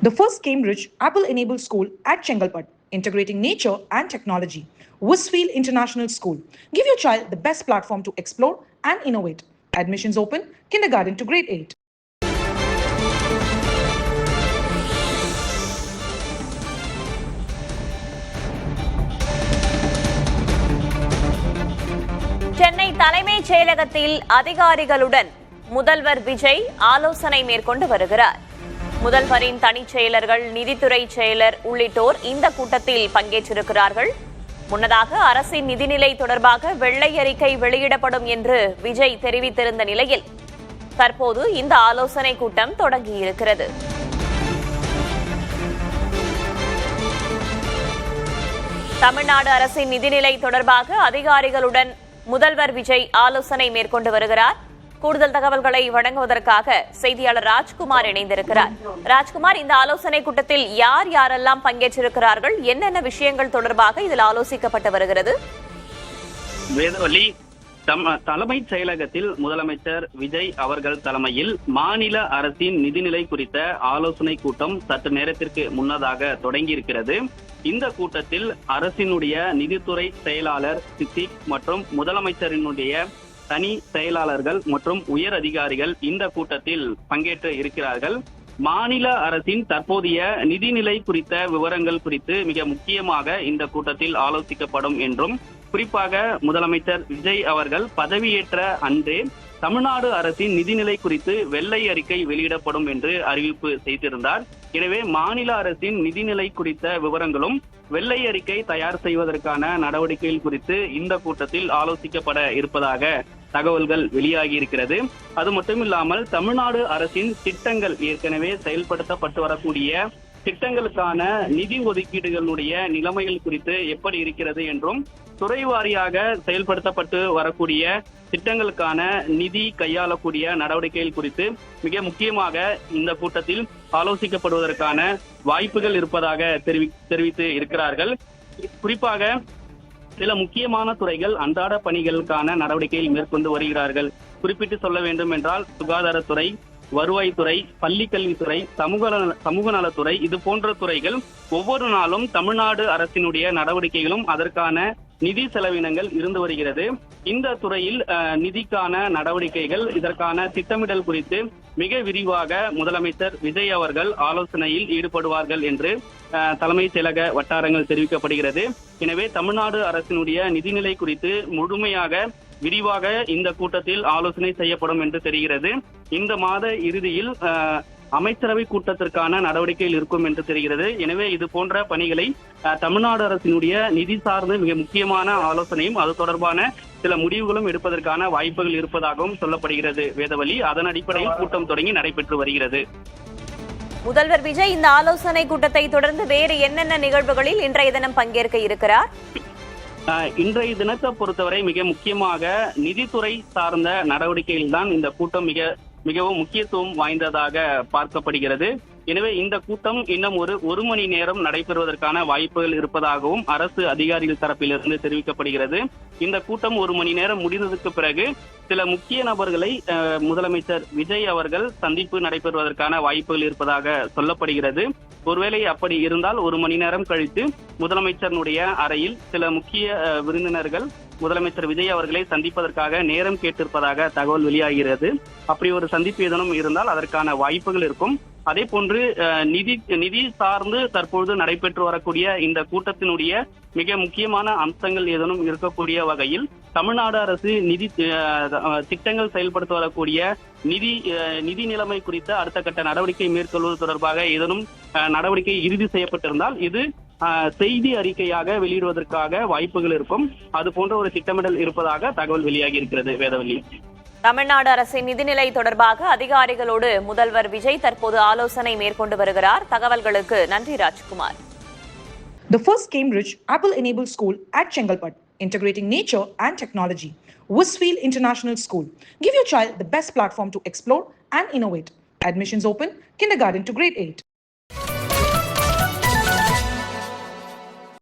The first Cambridge Apple-enabled school at Chengalpat, integrating nature and technology. Westfield International School. Give your child the best platform to explore and innovate. Admissions open, kindergarten to grade 8. Chennai தலைமைச் செயலகத்தில் அதிகாரிகளுடன் முதல்வர் விஜய் ஆலோசனை மேற்கொண்டு வருகிறார். முதல்வரின் தனிச் செயலர்கள், நிதித்துறை செயலர் உள்ளிட்டோர் இந்த கூட்டத்தில் பங்கேற்றிருக்கிறார்கள். முன்னதாக அரசின் நிதிநிலை தொடர்பாக வெள்ளை அறிக்கை வெளியிடப்படும் என்று விஜய் தெரிவித்திருந்த நிலையில் தற்போது இந்த ஆலோசனை கூட்டம் தொடங்கியிருக்கிறது. தமிழ்நாடு அரசின் நிதிநிலை தொடர்பாக அதிகாரிகளுடன் முதல்வர் விஜய் ஆலோசனை மேற்கொண்டு வருகிறார். கூடுதல் தகவல்களை வழங்குவதற்காக செய்தியாளர் ராஜ்குமார் இணைந்திருக்கிறார். ராஜ்குமார், இந்த ஆலோசனை கூட்டத்தில் யார் யாரெல்லாம் பங்கேற்றிருக்கிறார்கள், என்னென்ன விஷயங்கள் தொடர்பாக இதில் ஆலோசிக்கப்பட்டு வருகிறது? வேதவள்ளி, தலைமைச் செயலகத்தில் முதலமைச்சர் விஜய் அவர்கள் தலைமையில் மாநில அரசின் நிதிநிலை குறித்த ஆலோசனை கூட்டம் சற்று நேரத்திற்கு முன்னதாக தொடங்கியிருக்கிறது. இந்த கூட்டத்தில் அரசினுடைய நிதித்துறை செயலாளர் சித்திக் மற்றும் முதலமைச்சரினுடைய தனி செயலாளர்கள் மற்றும் உயர் அதிகாரிகள் இந்த கூட்டத்தில் பங்கேற்று இருக்கிறார்கள். மாநில அரசின் தற்போதைய நிதிநிலை குறித்த விவரங்கள் குறித்து மிக முக்கியமாக இந்த கூட்டத்தில் ஆலோசிக்கப்படும் என்றும், குறிப்பாக முதலமைச்சர் விஜய் அவர்கள் பதவியேற்ற அன்றே தமிழ்நாடு அரசின் நிதிநிலை குறித்து வெள்ளை அறிக்கை வெளியிடப்படும் என்று அறிவிப்பு செய்திருந்தார். எனவே மாநில அரசின் நிதிநிலை குறித்த விவரங்களும் வெள்ளை அறிக்கை தயார் செய்வதற்கான நடவடிக்கைகள் குறித்து இந்த கூட்டத்தில் ஆலோசிக்கப்பட இருப்பதாக தகவல்கள் வெளியாகி இருக்கிறது. அது மட்டுமில்லாமல் தமிழ்நாடு அரசின் திட்டங்கள், ஏற்கனவே செயல்படுத்தப்பட்டு வரக்கூடிய திட்டங்களுக்கான நிதி ஒதுக்கீடுகளுடைய நிலைமைகள் குறித்து எப்படி இருக்கிறது என்றும், துறை வாரியாக செயல்படுத்தப்பட்டு வரக்கூடிய திட்டங்களுக்கான நிதி கையாளக்கூடிய நடவடிக்கைகள் குறித்து மிக முக்கியமாக இந்த கூட்டத்தில் ஆலோசிக்கப்படுவதற்கான வாய்ப்புகள் இருப்பதாக தெரிவித்து இருக்கிறார்கள். குறிப்பாக சில முக்கியமான துறைகள் அன்றாட பணிகளுக்கான நடவடிக்கைகள் மேற்கொண்டு வருகிறார்கள். குறிப்பிட்டு சொல்ல வேண்டும் என்றால் சுகாதாரத்துறை, வருவாய்த்துறை, பள்ளிக்கல்வித்துறை, சமூக நலத்துறை, இது போன்ற துறைகள் ஒவ்வொரு நாளும் தமிழ்நாடு அரசினுடைய நடவடிக்கைகளும் அதற்கான நிதி செலவினங்கள் இருந்து வருகிறது. இந்த துறையில் நிதிக்கான நடவடிக்கைகள், இதற்கான திட்டமிடல் குறித்து மிக விரிவாக முதலமைச்சர் விஜய் அவர்கள் ஆலோசனையில் ஈடுபடுவார்கள் என்று தலைமைச் செயலக வட்டாரங்கள் தெரிவிக்கப்படுகிறது. எனவே தமிழ்நாடு அரசினுடைய நிதிநிலை குறித்து முழுமையாக விரிவாக இந்த கூட்டத்தில் ஆலோசனை செய்யப்படும் என்று தெரிகிறது. இந்த மாத இறுதியில் அமைச்சரவை கூட்டத்திற்கான நடவடிக்கைகள் இருக்கும் என்று தெரிகிறது. எனவே இது போன்ற பணிகளை தமிழ்நாடு அரசினுடைய நிதி சார்ந்த மிக முக்கியமான ஆலோசனையும் அது தொடர்பான சில முடிவுகளும் எடுப்பதற்கான வாய்ப்புகள் இருப்பதாகவும் சொல்லப்படுகிறது. வேதவழி, அதன் அடிப்படையில் கூட்டம் தொடங்கி நடைபெற்று வருகிறது. முதல்வர் விஜய் இந்த ஆலோசனை கூட்டத்தை தொடர்ந்து வேறு என்னென்ன நிகழ்வுகளில் இன்றைய தினம் பங்கேற்க இருக்கிறார்? இன்றைய தினத்தை பொறுத்தவரை மிக முக்கியமாக நிதித்துறை சார்ந்த நடவடிக்கைகள் தான் இந்த கூட்டம் மிகவும் முக்கியத்துவம் வாய்ந்ததாக பார்க்கப்படுகிறது. எனவே இந்த கூட்டம் இன்னும் ஒரு மணி நேரம் நடைபெறுவதற்கான வாய்ப்புகள் இருப்பதாகவும் அரசு அதிகாரிகள் தரப்பிலிருந்து தெரிவிக்கப்படுகிறது. இந்த கூட்டம் ஒரு மணி நேரம் முடிந்ததற்கு பிறகு சில முக்கிய நபர்களை முதலமைச்சர் விஜய் அவர்கள் சந்திப்பு நடைபெறுவதற்கான வாய்ப்புகள் இருப்பதாக சொல்லப்படுகிறது. ஒருவேளை அப்படி இருந்தால் ஒரு மணி நேரம் கழித்து முதலமைச்சருடைய அறையில் சில முக்கிய விருந்தினர்கள் முதலமைச்சர் விஜய் அவர்களை சந்திப்பதற்காக நேரம் கேட்டிருப்பதாக தகவல் வெளியாகிறது. அப்படி ஒரு சந்திப்பு ஏதேனும் இருந்தால் அதற்கான வாய்ப்புகள் இருக்கும். அதே போன்று நிதி சார்ந்து தற்பொழுது நடைபெற்று வரக்கூடிய இந்த கூட்டத்தினுடைய மிக முக்கியமான அம்சங்கள் ஏதேனும் இருக்கக்கூடிய வகையில் தமிழ்நாடு அரசு நிதி திட்டங்கள் செயல்படுத்த வரக்கூடிய நிதி நிலைமை குறித்த அடுத்த கட்ட நடவடிக்கை மேற்கொள்வது தொடர்பாக ஏதேனும் நடவடிக்கை இறுதி செய்யப்பட்டிருந்தால் இது செய்தி அறிக்கையாக வெளியிடுவதற்காக வாய்ப்புகள் இருக்கும். அது போன்ற ஒரு திட்டமிடல் இருப்பதாக தகவல் வெளியாகி இருக்கிறது. வேதவள்ளி, தமிழ்நாடு அரசின் நிதிநிலை தொடர்பாக அதிகாரிகளோடு முதல்வர் விஜய் தற்போது ஆலோசனை மேற்கொண்டு வருகிறார். தகவல்களுக்கு நன்றி Rajkumar. The first Cambridge Apple-enabled school at Chengalpat, integrating nature and technology. Westfield International School. Give your child the best platform to explore and innovate. Admissions open, kindergarten to grade 8.